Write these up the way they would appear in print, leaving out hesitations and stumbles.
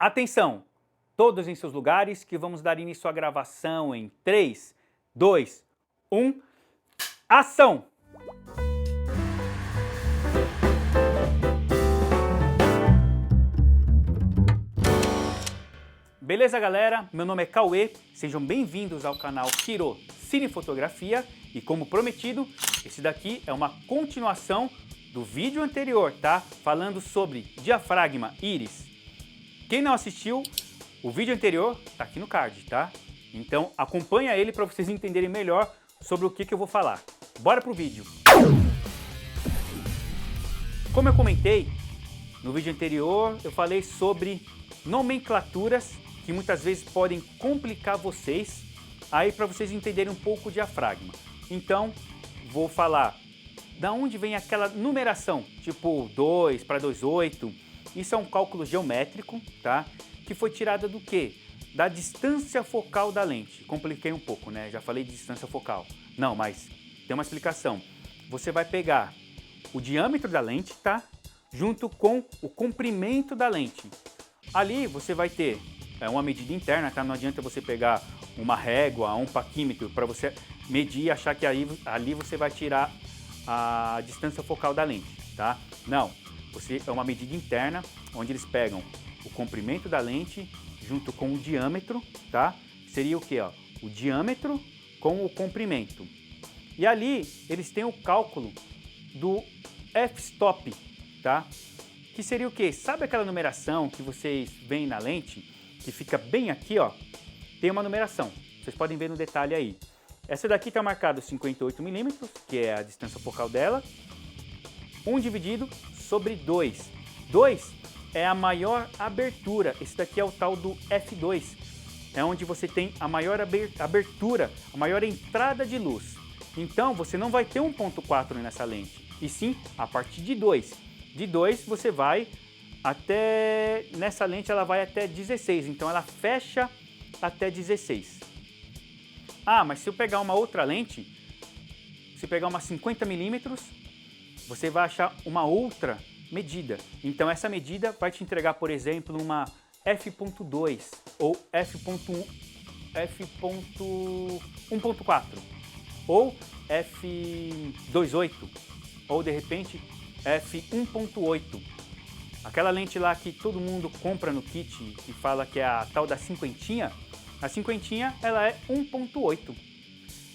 Atenção, todos em seus lugares, que vamos dar início à gravação em 3, 2, 1, ação! Beleza, galera? Meu nome é Cauê, sejam bem-vindos ao canal Kiro Cinefotografia e, como prometido, esse daqui é uma continuação do vídeo anterior, tá? Falando sobre diafragma íris. Quem não assistiu, o vídeo anterior tá aqui no card, tá? Então acompanha ele para vocês entenderem melhor sobre o que eu vou falar. Bora pro vídeo! Como eu comentei no vídeo anterior, eu falei sobre nomenclaturas que muitas vezes podem complicar vocês, aí para vocês entenderem um pouco o diafragma. Então, vou falar da onde vem aquela numeração, tipo 2 para 2,8. Isso é um cálculo geométrico, tá? Que foi tirada do quê? Da distância focal da lente. Compliquei um pouco, né? Já falei de distância focal. Não, mas tem uma explicação. Você vai pegar o diâmetro da lente, tá? Junto com o comprimento da lente. Ali você vai ter uma medida interna, tá? Não adianta você pegar uma régua, um paquímetro para você medir e achar que ali você vai tirar a distância focal da lente, tá? Não, é uma medida interna onde eles pegam o comprimento da lente junto com o diâmetro, tá? Seria o que, ó? O diâmetro com o comprimento. E ali eles têm o cálculo do f-stop, tá? Que seria o que? Sabe aquela numeração que vocês veem na lente, que fica bem aqui, ó? Tem uma numeração, vocês podem ver no detalhe aí. Essa daqui está marcada 58 milímetros, que é a distância focal dela. 1 dividido sobre 2. 2 é a maior abertura. Esse daqui é o tal do F2. É onde você tem a maior abertura, a maior entrada de luz. Então, você não vai ter 1.4 nessa lente, e sim a partir de 2. De 2 você vai até... Nessa lente ela vai até 16, então ela fecha até 16. Ah, mas se eu pegar uma outra lente, se pegar uma 50 milímetros, você vai achar uma outra medida. Então essa medida vai te entregar, por exemplo, uma f.2 ou f.1.4 ou f2.8 ou de repente f1.8. Aquela lente lá que todo mundo compra no kit e fala que é a tal da cinquentinha, a cinquentinha ela é 1.8.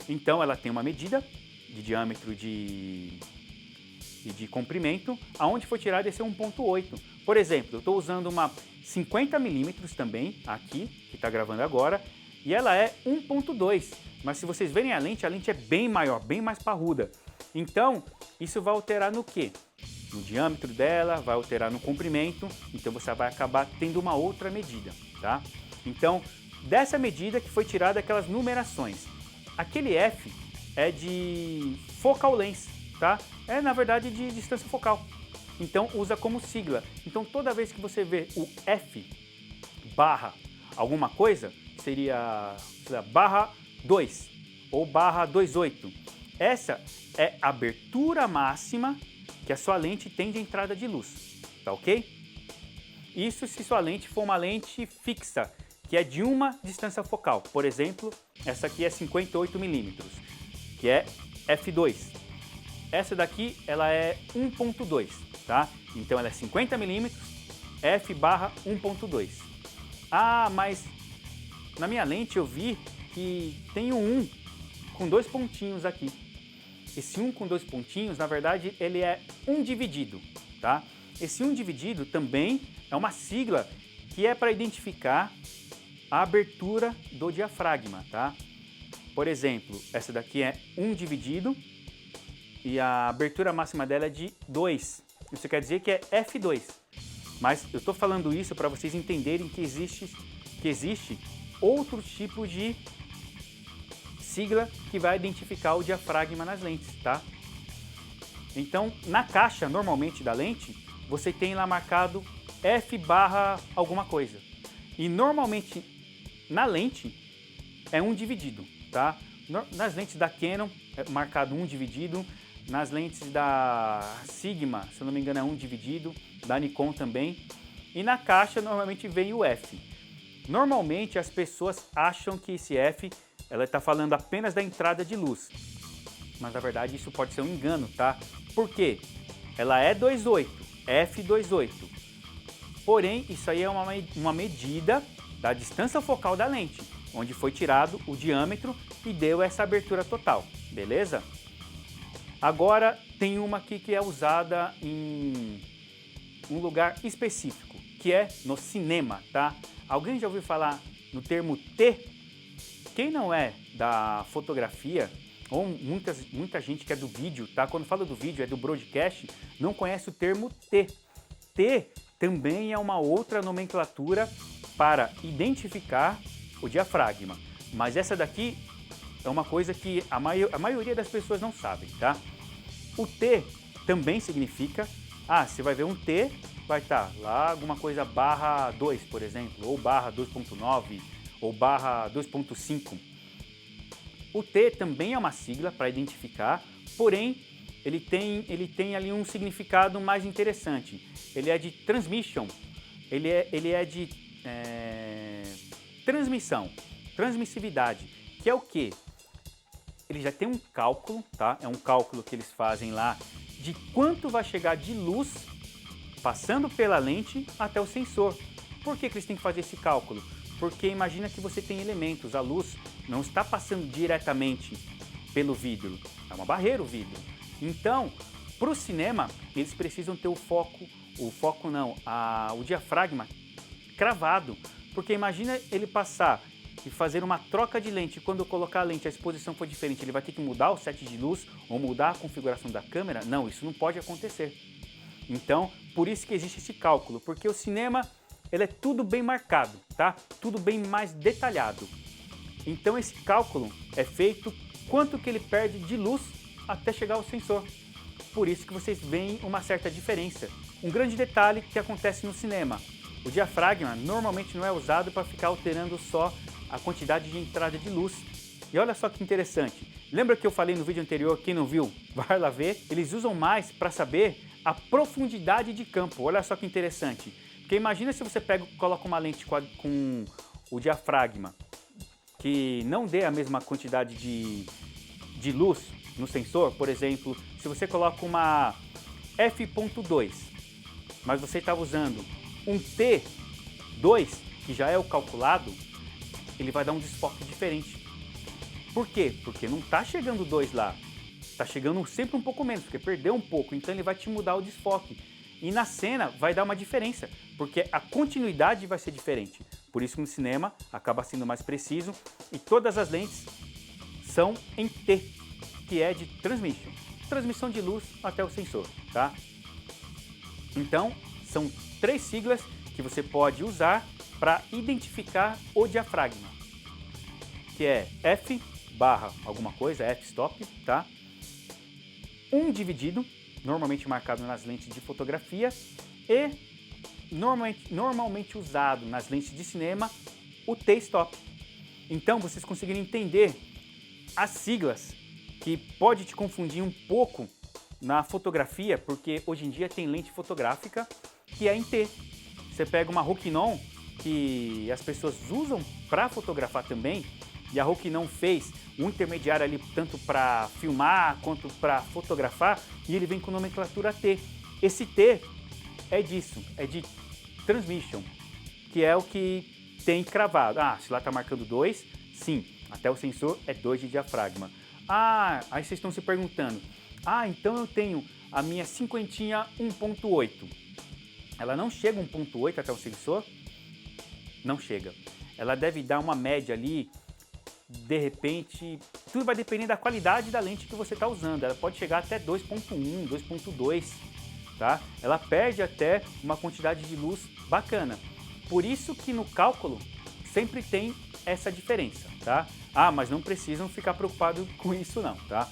Então ela tem uma medida de diâmetro e de comprimento, aonde foi tirado esse 1.8. Por exemplo, eu estou usando uma 50 milímetros também, aqui, que está gravando agora, e ela é 1.2. Mas se vocês verem a lente é bem maior, bem mais parruda. Então, isso vai alterar no quê? No diâmetro dela, vai alterar no comprimento, então você vai acabar tendo uma outra medida, tá? Então, dessa medida que foi tirada aquelas numerações. Aquele F é de focal length, tá? É, na verdade, de distância focal. Então, usa como sigla. Então, toda vez que você vê o F barra alguma coisa, seria barra 2 ou barra 2.8. Essa é a abertura máxima que a sua lente tem de entrada de luz, tá ok? Isso se sua lente for uma lente fixa, que é de uma distância focal. Por exemplo, essa aqui é 58 milímetros, que é f2. Essa daqui ela é 1.2, tá? Então ela é 50 milímetros, f barra 1.2. Ah, mas na minha lente eu vi que tem um 1 com 2 pontinhos aqui. Esse 1 com 2 pontinhos, na verdade, ele é 1 dividido, tá? Esse 1 dividido também é uma sigla que é para identificar a abertura do diafragma, tá? Por exemplo, essa daqui é 1 dividido e a abertura máxima dela é de 2. Isso quer dizer que é F2. Mas eu estou falando isso para vocês entenderem que existe outro tipo de sigla que vai identificar o diafragma nas lentes, tá? Então, na caixa, normalmente, da lente, você tem lá marcado F barra alguma coisa. E, normalmente, na lente, é 1 dividido, tá? Nas lentes da Canon, é marcado 1 dividido. Nas lentes da Sigma, se eu não me engano, é 1 dividido. Da Nikon também. e na caixa normalmente vem o F. Normalmente as pessoas acham que esse F, ela está falando apenas da entrada de luz, mas na verdade isso pode ser um engano, tá? Por quê? Ela é 2.8, F2.8, porém isso aí é uma medida da distância focal da lente, onde foi tirado o diâmetro e deu essa abertura total, beleza? Agora tem uma aqui que é usada em um lugar específico, que é no cinema, tá? Alguém já ouviu falar no termo T? Quem não é da fotografia, ou muita gente que é do vídeo, tá? Quando fala do vídeo, é do broadcast, não conhece o termo T. T também é uma outra nomenclatura para identificar o diafragma, mas essa daqui é uma coisa que a maioria das pessoas não sabem, tá? O T também significa, você vai ver um T, vai estar lá alguma coisa barra 2, por exemplo, ou barra 2.9, ou barra 2.5. O T também é uma sigla para identificar, porém ele tem ali um significado mais interessante. Ele é de transmission, ele é de transmissão, transmissividade, que é o quê? Ele já tem um cálculo, tá? É um cálculo que eles fazem lá de quanto vai chegar de luz passando pela lente até o sensor. Por que eles têm que fazer esse cálculo? Porque imagina que você tem elementos, a luz não está passando diretamente pelo vidro, é uma barreira o vidro. Então, para o cinema, eles precisam ter o diafragma cravado, porque imagina ele passar e fazer uma troca de lente, quando eu colocar a lente, a exposição for diferente, ele vai ter que mudar o set de luz ou mudar a configuração da câmera? Não, isso não pode acontecer. Então, por isso que existe esse cálculo, porque o cinema, ele é tudo bem marcado, tá? Tudo bem mais detalhado. Então esse cálculo é feito quanto que ele perde de luz até chegar ao sensor. Por isso que vocês veem uma certa diferença. Um grande detalhe que acontece no cinema: o diafragma normalmente não é usado para ficar alterando só a quantidade de entrada de luz. E olha só que interessante, lembra que eu falei no vídeo anterior, quem não viu, vai lá ver, eles usam mais para saber a profundidade de campo. Olha só que interessante, porque imagina se você coloca uma lente com o diafragma que não dê a mesma quantidade de luz no sensor. Por exemplo, se você coloca uma f.2, mas você estava usando um T2, que já é o calculado, ele vai dar um desfoque diferente. Por quê? Porque não está chegando 2 lá, está chegando sempre um pouco menos, porque perdeu um pouco, então ele vai te mudar o desfoque. E na cena vai dar uma diferença, porque a continuidade vai ser diferente. Por isso que no cinema acaba sendo mais preciso e todas as lentes são em T, que é de transmission, transmissão de luz até o sensor, tá? Então, são 3 siglas que você pode usar para identificar o diafragma, que é F barra alguma coisa, f-stop, tá? Dividido, normalmente marcado nas lentes de fotografia, e normalmente usado nas lentes de cinema, o T-stop. Então vocês conseguirem entender as siglas, que pode te confundir um pouco na fotografia, porque hoje em dia tem lente fotográfica que é em T. Você pega uma Rokinon, que as pessoas usam para fotografar também, e a Rokinon fez um intermediário ali tanto para filmar quanto para fotografar, e ele vem com nomenclatura T. Esse T é disso, é de transmission, que é o que tem cravado. Se lá está marcando 2, sim, até o sensor é 2 de diafragma. Aí vocês estão se perguntando, então eu tenho a minha cinquentinha 1.8. Ela não chega 1.8 até o sensor? Não chega. Ela deve dar uma média ali, de repente, tudo vai depender da qualidade da lente que você está usando. Ela pode chegar até 2.1, 2.2, tá? Ela perde até uma quantidade de luz bacana. Por isso que no cálculo sempre tem essa diferença, tá? Mas não precisam ficar preocupados com isso não, tá?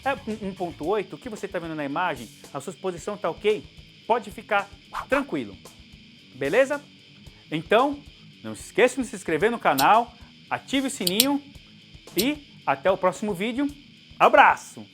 É 1.8, o que você está vendo na imagem, a sua exposição está ok? Pode ficar tranquilo, beleza? Então, não se esqueçam de se inscrever no canal, ative o sininho e até o próximo vídeo. Abraço!